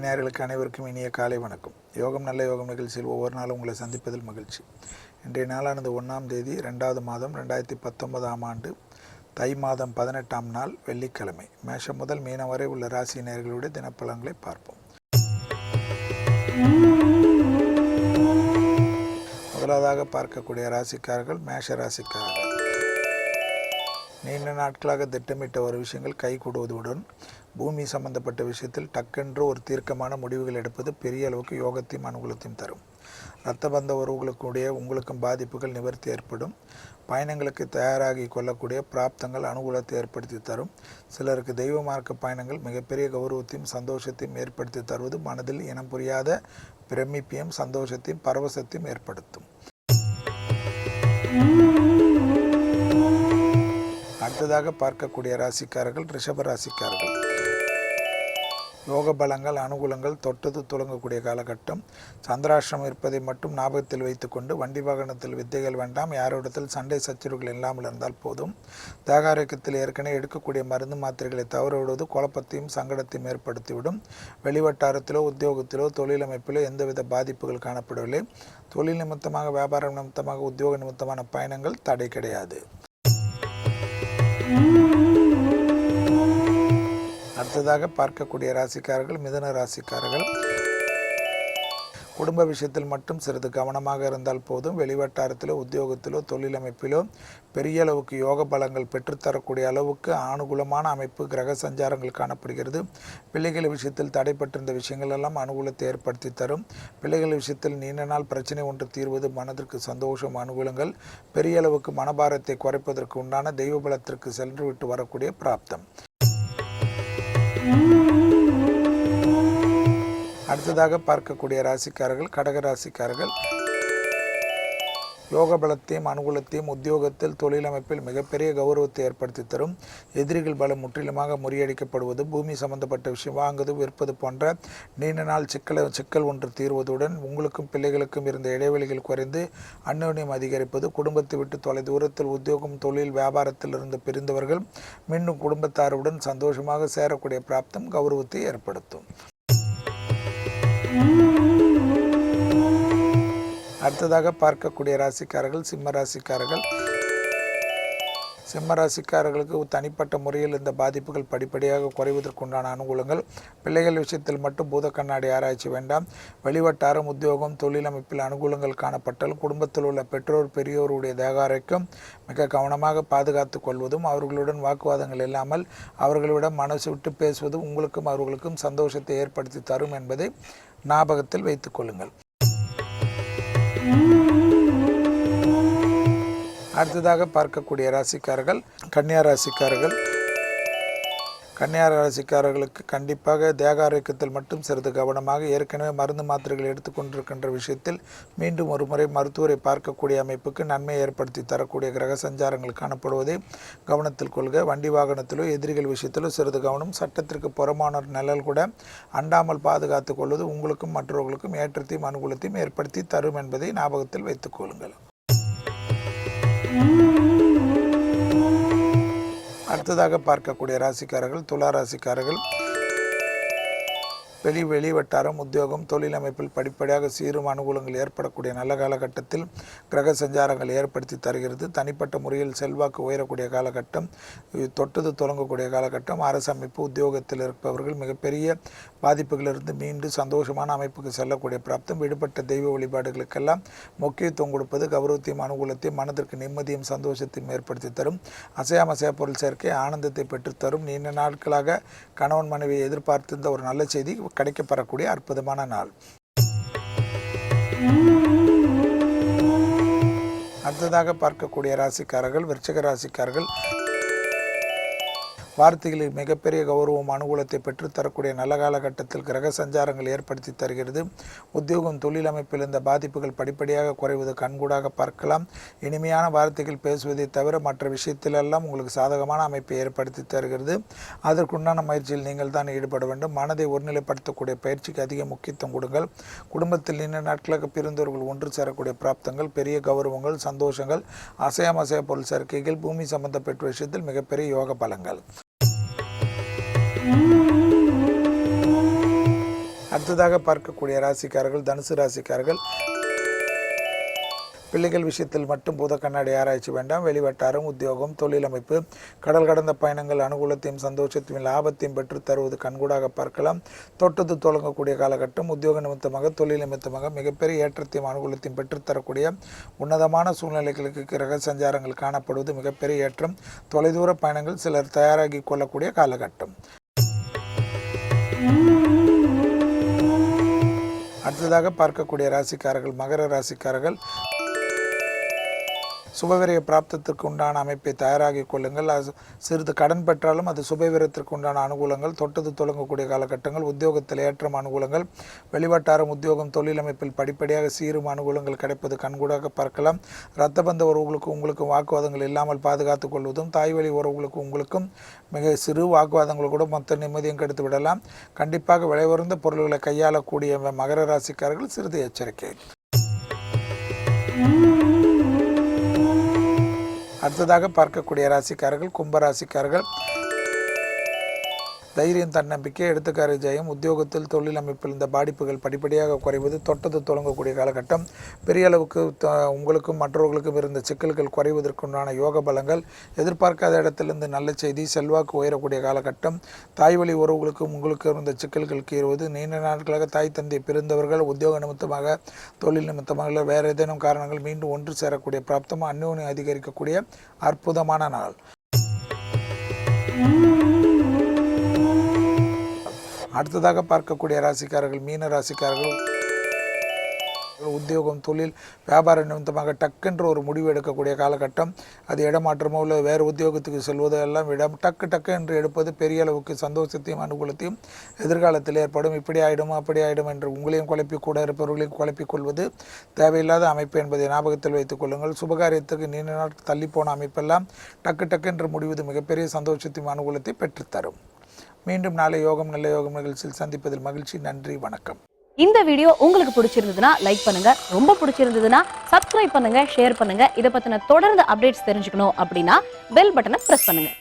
நேயர்களுக்கு அனைவருக்கும் இனிய காலை வணக்கம். யோகம் நல்ல யோகம் நிகழ்ச்சியில் ஒவ்வொரு நாளும் உங்களை சந்திப்பதில் மகிழ்ச்சி. இன்றைய நாளானது 1ஆம் தேதி 2வது மாதம் 2019ஆம் ஆண்டு தை மாதம் 18ஆம் நாள் வெள்ளிக்கிழமை. மேஷம் முதல் மீனம் வரை உள்ள ராசி நேயர்களுடைய தினப்பலன்களை பார்ப்போம். முதலாவதாக பார்க்கக்கூடிய ராசிக்காரர்கள் மேஷ ராசிக்காரர்கள். நீண்ட நாட்களாக திட்டமிட்ட ஒரு விஷயங்கள் கைகூடுவதுடன் பூமி சம்பந்தப்பட்ட விஷயத்தில் டக்கென்று ஒரு தீர்க்கமான முடிவுகள் எடுப்பது பெரிய அளவுக்கு யோகத்தையும் அனுகூலத்தையும் தரும். இரத்த பந்த உறவுகளுக்குடைய உங்களுக்கும் பாதிப்புகள் நிவர்த்தி ஏற்படும். பயணங்களுக்கு தயாராகி கொள்ளக்கூடிய பிராப்தங்கள் அனுகூலத்தை ஏற்படுத்தி தரும். சிலருக்கு தெய்வ மார்க்க பயணங்கள் மிகப்பெரிய கௌரவத்தையும் சந்தோஷத்தையும் ஏற்படுத்தி தருவது மனதில் இனம் புரியாத பிரமிப்பையும் சந்தோஷத்தையும் பரவசத்தையும் ஏற்படுத்தும். அடுத்ததாக பார்க்கக்கூடிய ராசிக்காரர்கள் ரிஷப ராசிக்காரர்கள். யோக பலங்கள் அனுகூலங்கள் தொட்டது துளங்கக்கூடிய காலகட்டம். சந்திராஷ்டிரம் இருப்பதை மட்டும் ஞாபகத்தில் வைத்துக்கொண்டு வண்டி வாகனத்தில் வித்தைகள் வேண்டாம். யாரோடத்தில் சண்டை சச்சரவுகள் இல்லாமல் இருந்தால் போதும். தேகாரோக்கியத்தில் ஏற்கனவே எடுக்கக்கூடிய மருந்து மாத்திரைகளை தவற விடுவது குழப்பத்தையும் சங்கடத்தையும் ஏற்படுத்திவிடும். வெளிவட்டாரத்திலோ உத்தியோகத்திலோ தொழிலமைப்பிலோ எந்தவித பாதிப்புகள் காணப்படவில்லை. தொழில் நிமித்தமாக வியாபாரம் நிமித்தமாக உத்தியோக நிமித்தமான பயணங்கள் தடை கிடையாது. அடுத்ததாக பார்க்கக்கூடிய ராசிக்காரர்கள் மிதுன ராசிக்காரர்கள். குடும்ப விஷயத்தில் மட்டும் சிறிது கவனமாக இருந்தால் போதும். வெளிவட்டாரத்திலோ உத்தியோகத்திலோ தொழிலமைப்பிலோ பெரிய அளவுக்கு யோக பலங்கள் பெற்றுத்தரக்கூடிய அளவுக்கு அனுகூலமான அமைப்பு கிரக சஞ்சாரங்கள் காணப்படுகிறது. பிள்ளைகள் விஷயத்தில் தடைப்பட்டிருந்த விஷயங்கள் எல்லாம் அனுகூலத்தை ஏற்படுத்தி தரும். பிள்ளைகள் விஷயத்தில் நீண்ட நாள் பிரச்சனை ஒன்று தீர்வது மனதிற்கு சந்தோஷம் அனுகூலங்கள். பெரிய அளவுக்கு மனபாரத்தை குறைப்பதற்கு உண்டான தெய்வ பலத்திற்கு சென்று விட்டு வரக்கூடிய பிராப்தம். அடுத்ததாக பார்க்கக்கூடிய ராசிக்காரர்கள் கடக ராசிக்காரர்கள். யோக பலத்தையும் அனுகூலத்தையும் உத்தியோகத்தில் தொழிலமைப்பில் மிகப்பெரிய கௌரவத்தை ஏற்படுத்தி தரும். எதிரிகள் பலம் முற்றிலுமாக முறியடிக்கப்படுவது, பூமி சம்பந்தப்பட்ட விஷயம் வாங்குவது விற்பது போன்ற நீண்ட நாள் சிக்கல் ஒன்று தீர்வதுடன் உங்களுக்கும் பிள்ளைகளுக்கும் இருந்த இடைவெளிகள் குறைந்து அந்யோன்யம் அதிகரிப்பது, குடும்பத்தை விட்டு தொலை தூரத்தில் உத்தியோகம் தொழில் வியாபாரத்தில் இருந்து பிரிந்தவர்கள் மீண்டும் குடும்பத்தாருடன் சந்தோஷமாக சேரக்கூடிய பிராப்தம் கௌரவத்தை ஏற்படுத்தும். அடுத்ததாக பார்க்கக்கூடிய ராசிக்காரர்கள் சிம்ம ராசிக்காரர்கள். சிம்ம ராசிக்காரர்களுக்கு தனிப்பட்ட முறையில் இந்த பாதிப்புகள் படிப்படியாக குறைவதற்குண்டான அனுகூலங்கள். பிள்ளைகள் விஷயத்தில் மட்டும் பூத கண்ணாடி ஆராய்ச்சி வேண்டாம். வெளிவட்டாரம் உத்தியோகம் தொழிலமைப்பில் அனுகூலங்கள் காணப்பட்டால் குடும்பத்தில் உள்ள பெற்றோர் பெரியோருடைய தேகாரோக்கியம் மிக கவனமாக பாதுகாத்து கொள்வதும் அவர்களுடன் வாக்குவாதங்கள் இல்லாமல் அவர்களிடம் மனசு விட்டு பேசுவதும் உங்களுக்கும் அவர்களுக்கும் சந்தோஷத்தை ஏற்படுத்தி தரும் என்பதை ஞாபகத்தில் வைத்துக் கொள்ளுங்கள். அடுத்ததாக பார்க்கக்கூடிய ராசிக்காரர்கள் கன்னியா ராசிக்காரர்கள். கன்னியா ராசிக்காரர்களுக்கு கண்டிப்பாக தேகாரோக்கியத்தில் மட்டும் சிறிது கவனமாக ஏற்கனவே மருந்து மாத்திரைகள் எடுத்துக்கொண்டிருக்கின்ற விஷயத்தில் மீண்டும் ஒரு முறை மருத்துவரை பார்க்கக்கூடிய அமைப்புக்கு நன்மை ஏற்படுத்தி தரக்கூடிய கிரக சஞ்சாரங்கள் காணப்படுவதை கவனத்தில் கொள்க. வண்டி வாகனத்திலோ எதிரிகள் விஷயத்திலோ சிறிது கவனம். சட்டத்திற்கு புறமான நிழல் கூட அண்டாமல் பாதுகாத்து கொள்வது உங்களுக்கும் மற்றவர்களுக்கும் ஏற்றத்தையும் அனுகூலத்தையும் ஏற்படுத்தி தரும் என்பதை ஞாபகத்தில் வைத்துக் கொள்ளுங்கள். அடுத்ததாக பார்க்கக்கூடிய ராசிக்காரர்கள் துலா ராசிக்காரர்கள். வெளி வட்டாரம் உத்தியோகம் தொழிலமைப்பில் படிப்படியாக சீரும் அனுகூலங்கள் ஏற்படக்கூடிய நல்ல காலகட்டத்தில் கிரக சஞ்சாரங்கள் ஏற்படுத்தி தருகிறது. தனிப்பட்ட முறையில் செல்வாக்கு உயரக்கூடிய காலகட்டம், தொட்டது தொடங்கக்கூடிய காலகட்டம். அரசு அமைப்பு உத்தியோகத்தில் இருப்பவர்கள் மிகப்பெரிய பாதிப்புகளிலிருந்து மீண்டு சந்தோஷமான அமைப்புக்கு செல்லக்கூடிய பிராப்தம். விடுபட்ட தெய்வ வழிபாடுகளுக்கெல்லாம் முக்கியத்துவம் கொடுப்பது கௌரவத்தையும் அனுகூலத்தையும் மனதிற்கு நிம்மதியும் சந்தோஷத்தையும் ஏற்படுத்தி தரும். அசையா பொருள் சேர்க்கை ஆனந்தத்தை பெற்றுத்தரும். நீண்ட நாட்களாக கணவன் மனைவியை எதிர்பார்த்திருந்த ஒரு நல்ல செய்தி கிடைக்கப்பெறக்கூடிய அற்புதமான நாள். அடுத்ததாக பார்க்கக்கூடிய ராசிக்காரர்கள் விருச்சிக ராசிக்காரர்கள். வார்த்தைகளில் மிகப்பெரிய கௌரவம் அனுகூலத்தை பெற்றுத்தரக்கூடிய நல்ல காலகட்டத்தில் கிரக சஞ்சாரங்கள் ஏற்படுத்தி தருகிறது. உத்தியோகம் தொழிலமைப்பில் இந்த பாதிப்புகள் படிப்படியாக குறைவது கண்கூடாக பார்க்கலாம். இனிமையான வார்த்தைகள் பேசுவதை தவிர மற்ற விஷயத்திலெல்லாம் உங்களுக்கு சாதகமான அமைப்பை ஏற்படுத்தி தருகிறது. அதற்குண்டான முயற்சியில் நீங்கள் தான் ஈடுபட வேண்டும். மனதை ஒருநிலைப்படுத்தக்கூடிய பயிற்சிக்கு அதிக முக்கியத்துவம் கொடுங்கள். குடும்பத்தில் நீண்ட நாட்களாக பிரிந்தவர்கள் ஒன்று சேரக்கூடிய பிராப்தங்கள், பெரிய கௌரவங்கள், சந்தோஷங்கள், அசையா பொருள் சேர்க்கைகள், பூமி சம்பந்தப்பட்ட விஷயத்தில் மிகப்பெரிய யோக பலங்கள். அடுத்ததாக பார்க்கக்கூடிய ராசிக்காரர்கள் தனுசு ராசிக்காரர்கள். பிள்ளைகள் விஷயத்தில் மட்டும் பூத கண்ணாடி ஆராய்ச்சி வேண்டாம். வெளிவட்டாரம், உத்தியோகம், தொழில் அமைப்பு, கடல் கடந்த பயணங்கள் அனுகூலத்தையும் சந்தோஷத்தையும் லாபத்தையும் பெற்று தருவது கண்கூடாக பார்க்கலாம். தொட்டது தொடங்கக்கூடிய காலகட்டம். உத்தியோக நிமித்தமாக, தொழில் நிமித்தமாக மிகப்பெரிய ஏற்றத்தையும் அனுகூலத்தையும் பெற்றுத்தரக்கூடிய உன்னதமான சூழ்நிலைகளுக்கு கிரக சஞ்சாரங்கள் காணப்படுவது மிகப்பெரிய ஏற்றம். தொலைதூர பயணங்கள் சிலர் தயாராகி கொள்ளக்கூடிய காலகட்டம். அடுத்ததாக பார்க்கக்கூடிய ராசிக்காரர்கள் மகர ராசிக்காரர்கள். சுபவிரய பிராப்தத்திற்கு உண்டான அமைப்பை தயாராகி கொள்ளுங்கள். சிறிது கடன் பெற்றாலும் அது சுபவிரயத்திற்கு உண்டான அனுகூலங்கள். தொட்டது தொடங்கக்கூடிய காலகட்டங்கள். உத்தியோகத்தில் ஏற்றம் அனுகூலங்கள். வெளிவட்டாரம், உத்தியோகம், தொழில் அமைப்பில் படிப்படியாக சீரும் அனுகூலங்கள் கிடைப்பது கண்கூடாக பார்க்கலாம். இரத்த பந்த உறவுகளுக்கும் உங்களுக்கும் வாக்குவாதங்கள் இல்லாமல் பாதுகாத்துக் கொள்வதும், தாய்வழி உறவுகளுக்கும் உங்களுக்கும் மிக சிறு வாக்குவாதங்கள் கூட மொத்த நிம்மதியும் கெடுத்து விடலாம். கண்டிப்பாக விலையுறந்த பொருள்களை கையாளக்கூடிய மகர ராசிக்காரர்கள் சிறிது எச்சரிக்கை. அடுத்ததாக பார்க்கக்கூடிய ராசிக்காரர்கள் கும்பராசிக்காரர்கள். தைரியம், தன்னம்பிக்கை, எடுத்துக்கார ஜெயம். உத்தியோகத்தில், தொழில் அமைப்பில் இந்த பாதிப்புகள் படிப்படியாக குறைவது. தொட்டது தொடங்கக்கூடிய காலகட்டம். பெரிய அளவுக்கு உங்களுக்கும் மற்றவர்களுக்கும் இருந்த சிக்கல்கள் குறைவதற்குண்டான யோக பலங்கள். எதிர்பார்க்காத இடத்திலிருந்து நல்ல செய்தி, செல்வாக்கு உயரக்கூடிய காலகட்டம். தாய்வழி உறவுகளுக்கும் உங்களுக்கு இருந்த சிக்கல்கள் தீர்வது. நீண்ட நாட்களாக தாய் தந்தை பிரிந்தவர்கள் உத்தியோக நிமித்தமாக, தொழில் நிமித்தமாக, வேறு ஏதேனும் காரணங்கள் மீண்டும் ஒன்று சேரக்கூடிய பிராப்தம், அந்யோன்யம் அதிகரிக்கக்கூடிய அற்புதமான நாள். அடுத்ததாக பார்க்கக்கூடிய ராசிக்காரர்கள் மீன ராசிக்காரர்கள். உத்தியோகம், தொழில், வியாபார நிமித்தமாக டக்குன்ற ஒரு முடிவு எடுக்கக்கூடிய காலகட்டம். அது இடமாற்றமோ இல்லை வேறு உத்தியோகத்துக்கு செல்வதோ எல்லாம் டக்கு என்று எடுப்பது பெரிய அளவுக்கு சந்தோஷத்தையும் அனுகூலத்தையும் எதிர்காலத்தில் ஏற்படும். இப்படி ஆகிடும் அப்படி ஆகிடும் என்று உங்களையும் குழப்பி கூட இருப்பவர்களையும் குழப்பிக் கொள்வது தேவையில்லாத அமைப்பு என்பதை ஞாபகத்தில் வைத்துக் கொள்ளுங்கள். சுபகாரியத்துக்கு நீண்ட நாள் தள்ளிப்போன அமைப்பெல்லாம் டக்கு என்று முடிவது மிகப்பெரிய சந்தோஷத்தையும் அனுகூலத்தை பெற்றுத்தரும். மீண்டும் நாளை யோகம் நல்ல யோகம் நிகழ்ச்சியில் சந்திப்பதில் மகிழ்ச்சி. நன்றி, வணக்கம். இந்த வீடியோ உங்களுக்கு பிடிச்சிருந்ததுன்னா லைக் பண்ணுங்க, ரொம்ப பிடிச்சிருந்ததுன்னா சப்ஸ்கிரைப் பண்ணுங்க, ஷேர் பண்ணுங்க. இதை பத்தின தொடர்ந்து அப்டேட்ஸ் தெரிஞ்சுக்கணும் அப்படின்னா பெல் பட்டனை பிரஸ் பண்ணுங்க.